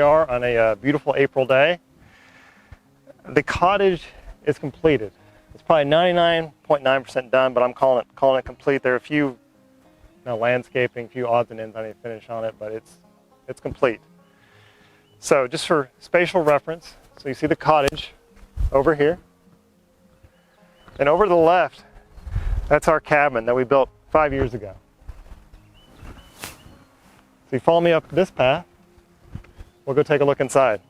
are on a beautiful April day. The cottage is completed. It's probably 99.9% done, but I'm calling it complete. There are a few landscaping, a few odds and ends I need to finish on it, but it's complete. So just for spatial reference, so you see the cottage over here. And over to the left, that's our cabin that we built 5 years ago. So you follow me up this path, we'll go take a look inside.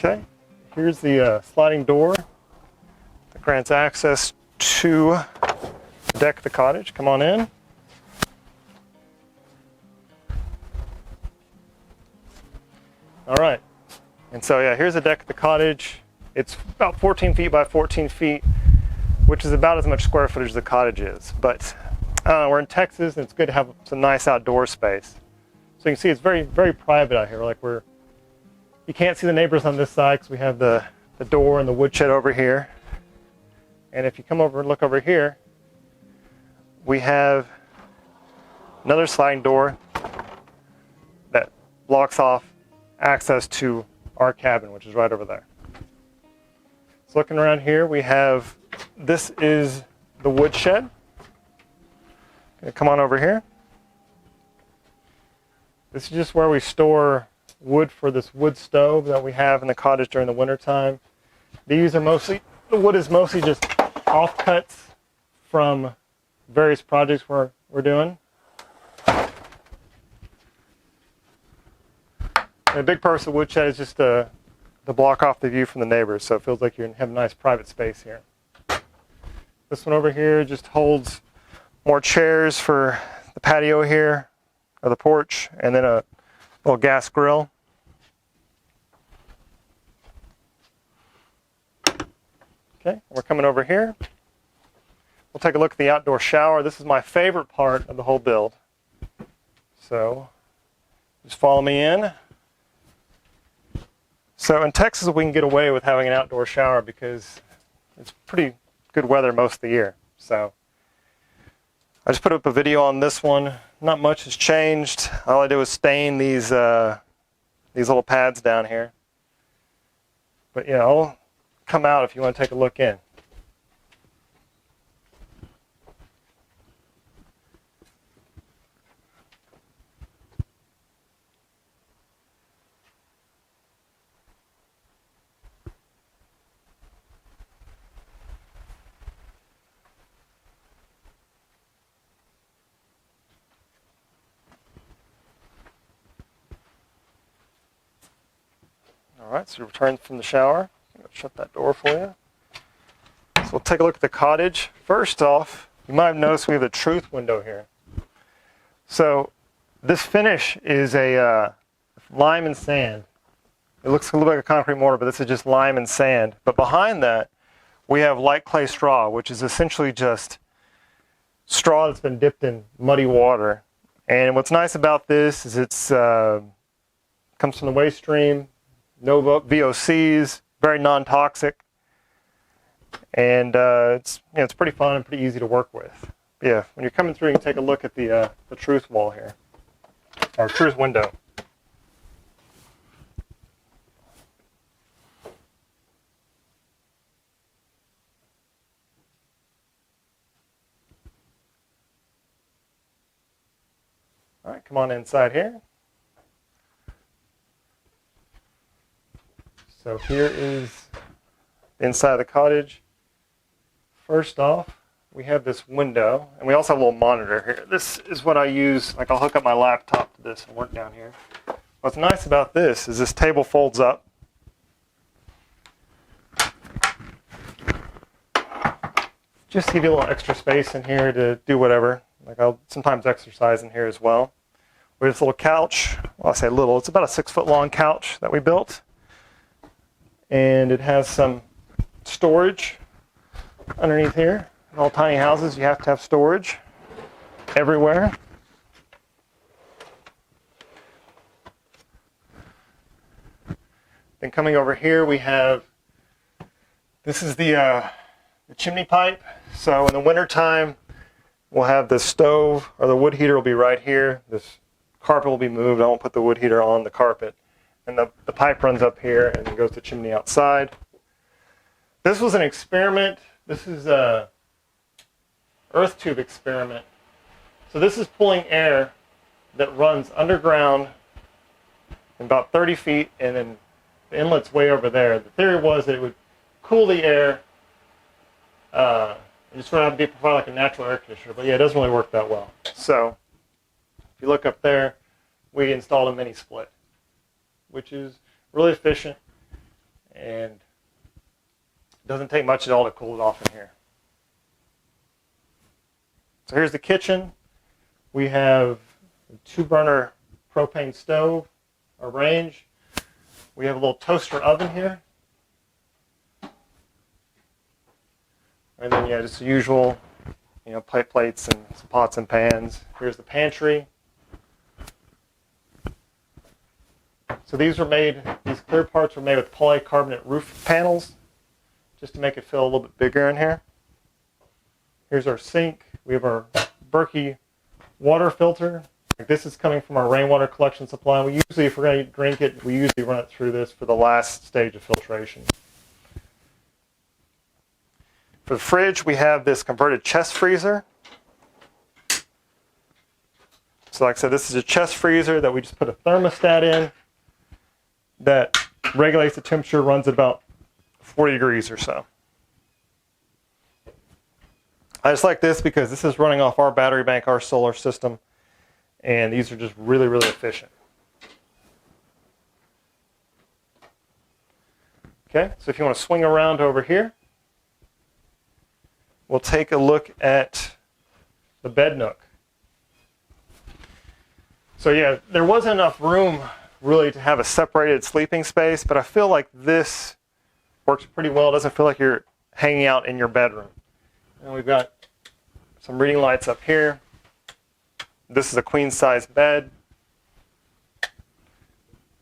Okay, here's the sliding door that grants access to the deck of the cottage. Come on in. All right, and so yeah, here's the deck of the cottage. It's about 14 feet by 14 feet, which is about as much square footage as the cottage is. But we're in Texas, and it's good to have some nice outdoor space. So you can see it's very, very private out here. You can't see the neighbors on this side because we have the door and the woodshed over here. And if you come over and look over here, we have another sliding door that blocks off access to our cabin, which is right over there. So looking around here, this is the woodshed. Come on over here. This is just where we store wood for this wood stove that we have in the cottage during the winter time. The wood is mostly just offcuts from various projects we're doing. And the big purpose of the woodshed is just to block off the view from the neighbors, so it feels like you have a nice private space here. This one over here just holds more chairs for the patio here, or the porch, and then a little gas grill. Okay, we're coming over here. We'll take a look at the outdoor shower. This is my favorite part of the whole build. So just follow me in. So in Texas, we can get away with having an outdoor shower because it's pretty good weather most of the year. So I just put up a video on this one. Not much has changed. All I did was stain these little pads down here. But yeah, I'll come out if you want to take a look in. All right, so you return from the shower. I'm going to shut that door for you. So we'll take a look at the cottage. First off, you might have noticed we have a truth window here. So this finish is a lime and sand. It looks a little like a concrete mortar, but this is just lime and sand. But behind that, we have light clay straw, which is essentially just straw that's been dipped in muddy water. And what's nice about this is it's comes from the waste stream. No VOCs, very non-toxic, and it's pretty fun and pretty easy to work with. Yeah, when you're coming through, you can take a look at the truth wall here, or truth window. All right, come on inside here. So here is the inside of the cottage. First off, we have this window, and we also have a little monitor here. This is what I use, I'll hook up my laptop to this and work down here. What's nice about this is this table folds up. Just to give you a little extra space in here to do whatever. I'll sometimes exercise in here as well. We have this little couch. Well, I say little, it's about a 6-foot long couch that we built. And it has some storage underneath here. In all tiny houses, you have to have storage everywhere. Then coming over here, we have, this is the chimney pipe. So in the wintertime, we'll have the stove, or the wood heater will be right here. This carpet will be moved. I won't put the wood heater on the carpet. And the pipe runs up here and goes to the chimney outside. This was an experiment. This is a earth tube experiment. So this is pulling air that runs underground about 30 feet, and then the inlet's way over there. The theory was that it would cool the air. It just would have to provide like a natural air conditioner, but yeah, it doesn't really work that well. So if you look up there, we installed a mini split, which is really efficient and doesn't take much at all to cool it off in here. So here's the kitchen. We have a 2-burner propane stove, a range. We have a little toaster oven here. And then, yeah, just the usual, plates and some pots and pans. Here's the pantry. So these clear parts were made with polycarbonate roof panels, just to make it feel a little bit bigger in here. Here's our sink. We have our Berkey water filter. This is coming from our rainwater collection supply. We usually, if we're going to drink it, we usually run it through this for the last stage of filtration. For the fridge, we have this converted chest freezer. So like I said, this is a chest freezer that we just put a thermostat in that regulates the temperature, runs at about 40 degrees or so. I just like this because this is running off our battery bank, our solar system, and these are just really, really efficient. Okay, so if you want to swing around over here, we'll take a look at the bed nook. So yeah, there wasn't enough room really to have a separated sleeping space, but I feel like this works pretty well. It doesn't feel like you're hanging out in your bedroom. And we've got some reading lights up here. This is a queen size bed.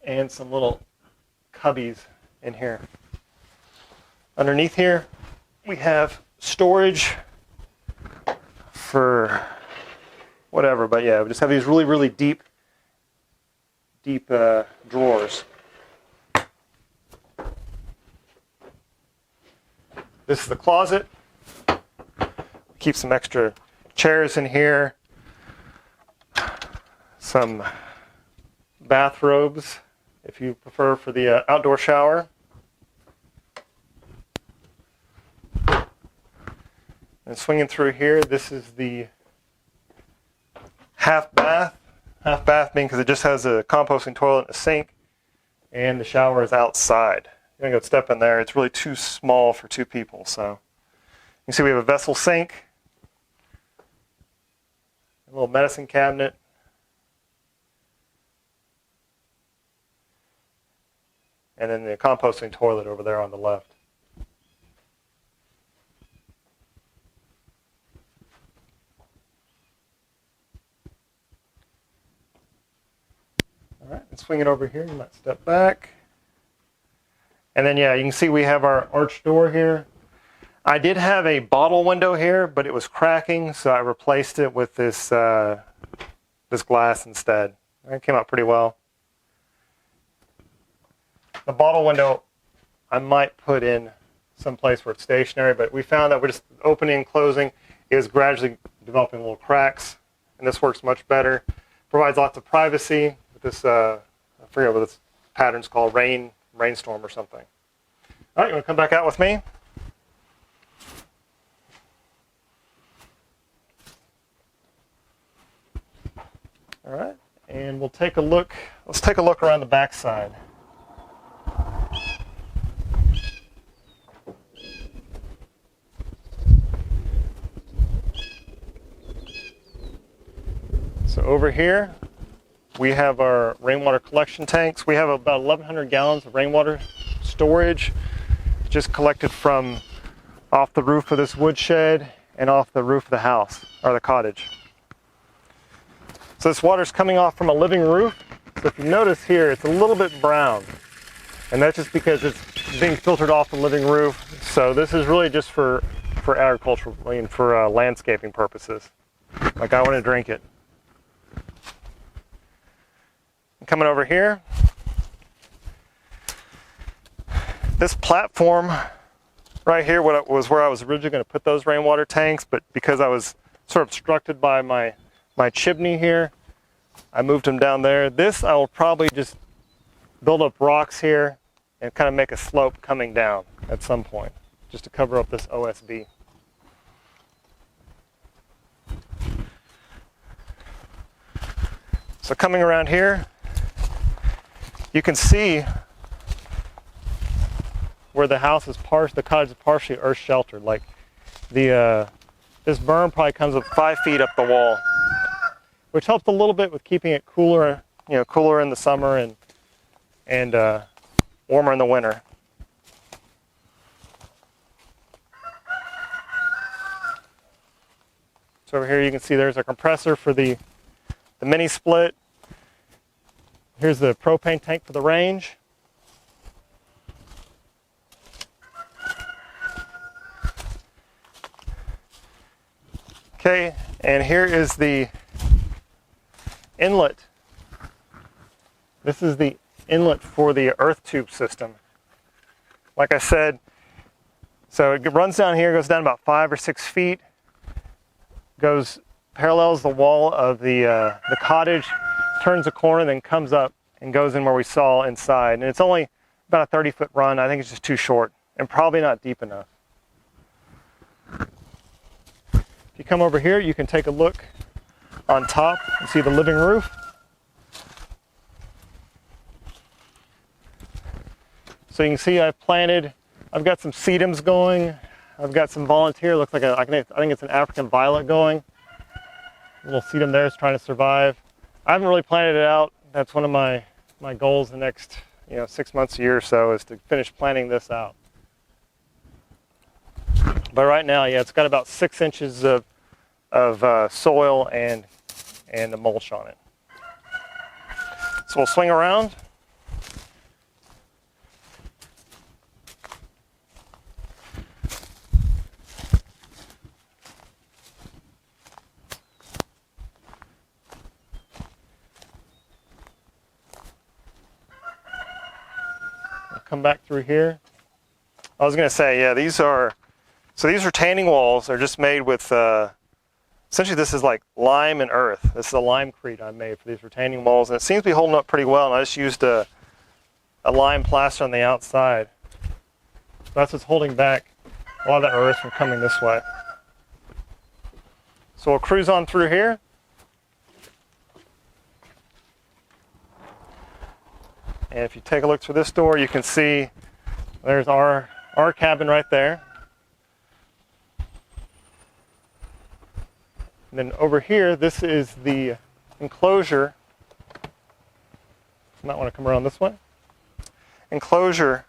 And some little cubbies in here. Underneath here, we have storage for whatever, but yeah, we just have these really, really deep drawers. This is the closet. Keep some extra chairs in here. Some bathrobes, if you prefer, for the outdoor shower. And swinging through here, this is the half bath. Half bath being because it just has a composting toilet and a sink, and the shower is outside. You're going to go step in there. It's really too small for 2 people. So you can see we have a vessel sink, a little medicine cabinet, and then the composting toilet over there on the left. All right, and swing it over here. You might step back. And then, yeah, you can see we have our arched door here. I did have a bottle window here, but it was cracking, so I replaced it with this this glass instead. It came out pretty well. The bottle window I might put in someplace where it's stationary, but we found that we're just opening and closing is gradually developing little cracks, and this works much better. Provides lots of privacy with this, I forget what this pattern's called, rainstorm or something. All right, you want to come back out with me? All right, and we'll take a look. Let's take a look around the back side. So over here, we have our rainwater collection tanks. We have about 1,100 gallons of rainwater storage, just collected from off the roof of this woodshed and off the roof of the house, or the cottage. So this water's coming off from a living roof. So if you notice here, it's a little bit brown. And that's just because it's being filtered off the living roof. So this is really just for agricultural, for landscaping purposes. Like I want to drink it. Coming over here, this platform right here was where I was originally going to put those rainwater tanks, but because I was sort of obstructed by my chimney here, I moved them down there. This I will probably just build up rocks here and kind of make a slope coming down at some point, just to cover up this OSB. So coming around here, you can see where the house is the cottage is partially earth sheltered. Like this berm probably comes up 5 feet up the wall, which helps a little bit with keeping it cooler, cooler in the summer and warmer in the winter. So over here you can see there's a compressor for the mini split. Here's the propane tank for the range. Okay, and here is the inlet. This is the inlet for the earth tube system. Like I said, so it runs down here, goes down about 5 or 6 feet, parallels the wall of the cottage, turns a corner, then comes up and goes in where we saw inside. And it's only about a 30-foot run. I think it's just too short and probably not deep enough. If you come over here, you can take a look on top and see the living roof. So you can see I've got some sedums going. I've got some volunteer, looks like I think it's an African violet going. A little sedum there is trying to survive. I haven't really planted it out. That's one of my goals the next 6 months, a year or so, is to finish planting this out. But right now, yeah, it's got about 6 inches of soil and a mulch on it. So we'll swing around. Come back through here. I was going to say, yeah, these retaining walls are just made with, essentially this is like lime and earth. This is a limecrete I made for these retaining walls, and it seems to be holding up pretty well, and I just used a lime plaster on the outside. That's what's holding back a lot of the earth from coming this way. So we'll cruise on through here. And if you take a look through this door, you can see there's our cabin right there. And then over here, this is the enclosure. You might want to come around this way. Enclosure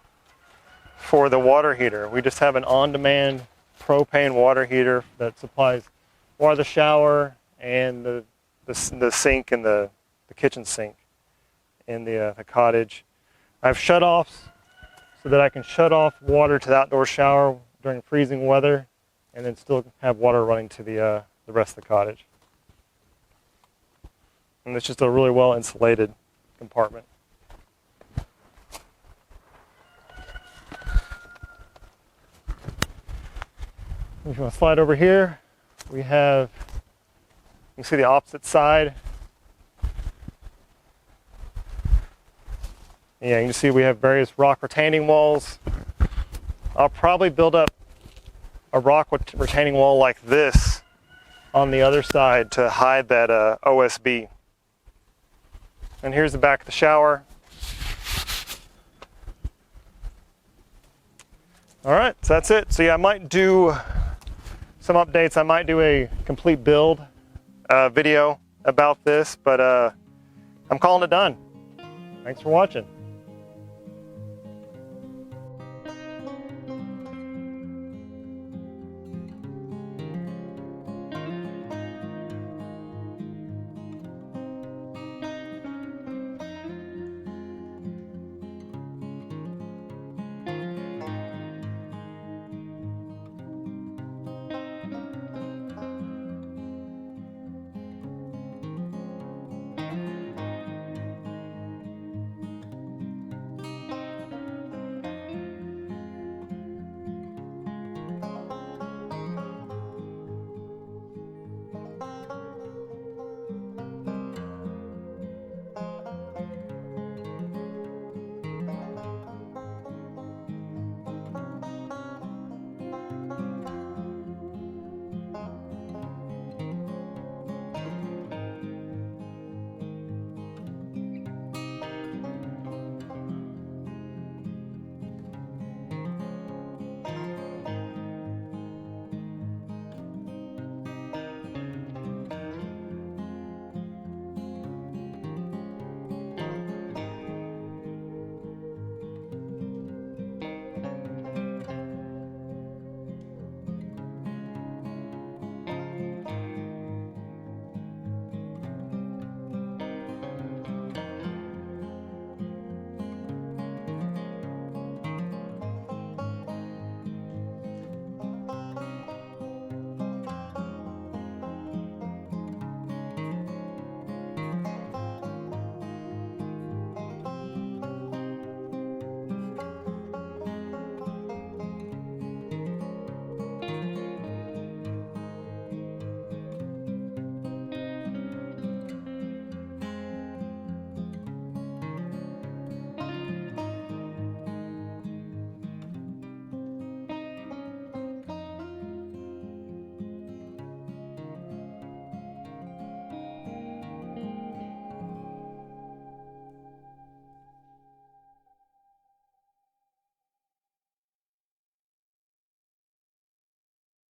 for the water heater. We just have an on-demand propane water heater that supplies water, the shower, and the sink and the kitchen sink in the cottage. I have shut-offs so that I can shut off water to the outdoor shower during freezing weather and then still have water running to the rest of the cottage. And it's just a really well insulated compartment. If you want to slide over here, you can see the opposite side. Yeah, you can see we have various rock retaining walls. I'll probably build up a rock retaining wall like this on the other side to hide that OSB. And here's the back of the shower. All right, so that's it. So yeah, I might do some updates. I might do a complete build video about this, but I'm calling it done. Thanks for watching.